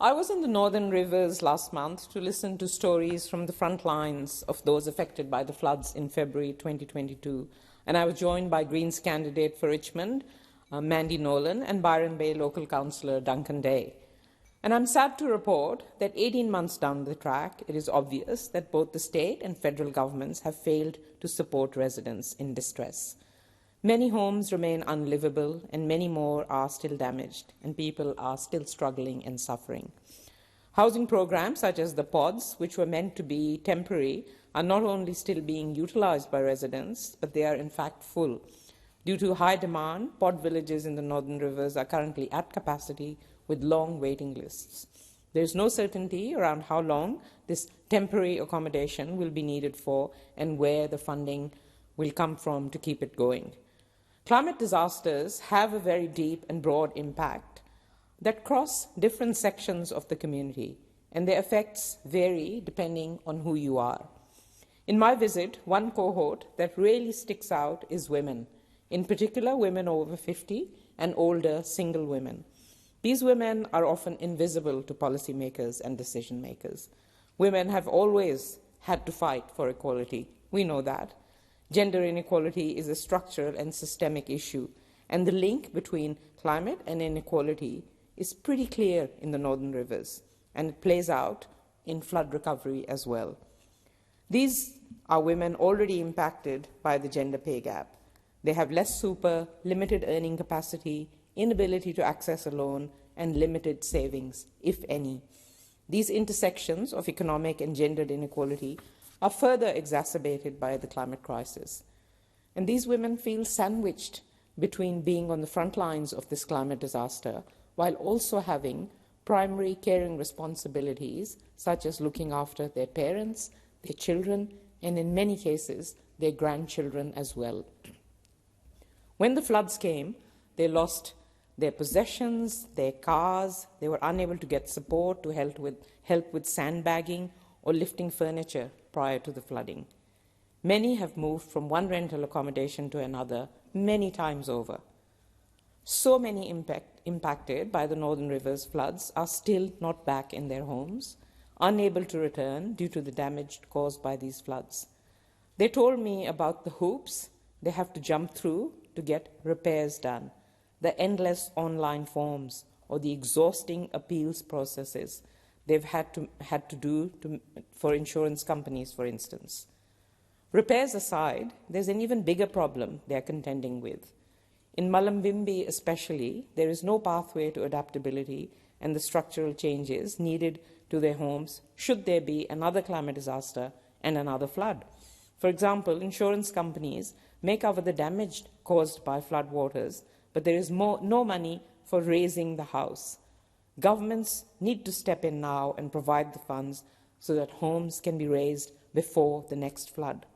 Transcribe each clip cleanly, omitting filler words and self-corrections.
I was in the Northern Rivers last month to listen to stories from the front lines of those affected by the floods in February 2022, and I was joined by Greens candidate for Richmond, Mandy Nolan, and Byron Bay local councillor Duncan Day. And I'm sad to report that 18 months down the track, it is obvious that both the state and federal governments have failed to support residents in distress. Many homes remain unlivable, and many more are still damaged, and people are still struggling and suffering. Housing programs such as the pods, which were meant to be temporary, are not only still being utilized by residents, but they are in fact full. Due to high demand, pod villages in the Northern Rivers are currently at capacity with long waiting lists. There is no certainty around how long this temporary accommodation will be needed for and where the funding will come from to keep it going. Climate disasters have a very deep and broad impact that cross different sections of the community, and their effects vary depending on who you are. In my visit, one cohort that really sticks out is women, in particular women over 50 and older single women. These women are often invisible to policymakers and decision makers. Women have always had to fight for equality. We know that. Gender inequality is a structural and systemic issue, and the link between climate and inequality is pretty clear in the Northern Rivers, and it plays out in flood recovery as well. These are women already impacted by the gender pay gap. They have less super, limited earning capacity, inability to access a loan, and limited savings, if any. These intersections of economic and gendered inequality are further exacerbated by the climate crisis. And these women feel sandwiched between being on the front lines of this climate disaster while also having primary caring responsibilities, such as looking after their parents, their children, and in many cases, their grandchildren as well. When the floods came, they lost their possessions, their cars. They were unable to get support to help with sandbagging or lifting furniture prior to the flooding. Many have moved from one rental accommodation to another many times over. So many impacted by the Northern Rivers floods are still not back in their homes, unable to return due to the damage caused by these floods. They told me about the hoops they have to jump through to get repairs done, the endless online forms, or the exhausting appeals processes they've had to do for insurance companies, for instance. Repairs aside, there's an even bigger problem they're contending with. In Mullumbimby especially, there is no pathway to adaptability and the structural changes needed to their homes should there be another climate disaster and another flood. For example, insurance companies may cover the damage caused by floodwaters, but there is no money for raising the house. Governments need to step in now and provide the funds so that homes can be raised before the next flood.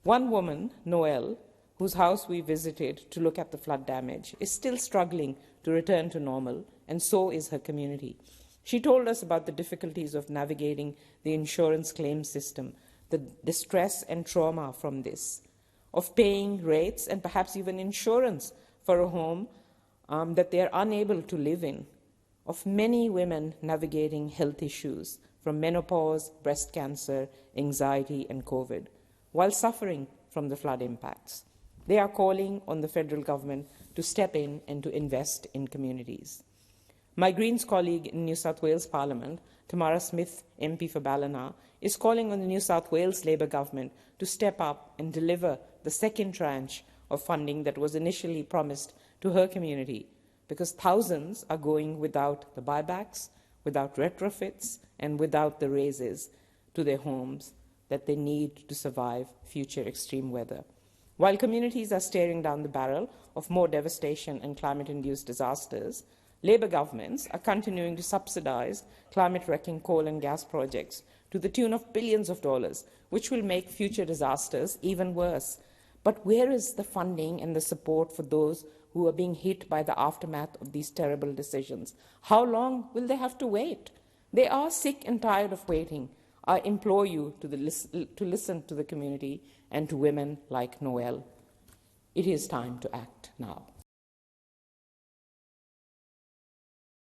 One woman, Noelle, whose house we visited to look at the flood damage, is still struggling to return to normal, and so is her community. She told us about the difficulties of navigating the insurance claim system, the distress and trauma from this, of paying rates and perhaps even insurance for a home that they are unable to live in, of many women navigating health issues from menopause, breast cancer, anxiety, and COVID, while suffering from the flood impacts. They are calling on the federal government to step in and to invest in communities. My Greens colleague in New South Wales Parliament, Tamara Smith, MP for Ballina, is calling on the New South Wales Labor government to step up and deliver the second tranche of funding that was initially promised to her community, because thousands are going without the buybacks, without retrofits, and without the raises to their homes that they need to survive future extreme weather. While communities are staring down the barrel of more devastation and climate-induced disasters, Labour governments are continuing to subsidize climate-wrecking coal and gas projects to the tune of billions of dollars, which will make future disasters even worse. But where is the funding and the support for those who are being hit by the aftermath of these terrible decisions? How long will they have to wait? They are sick and tired of waiting. I implore you to listen to the community and to women like Noelle. It is time to act now.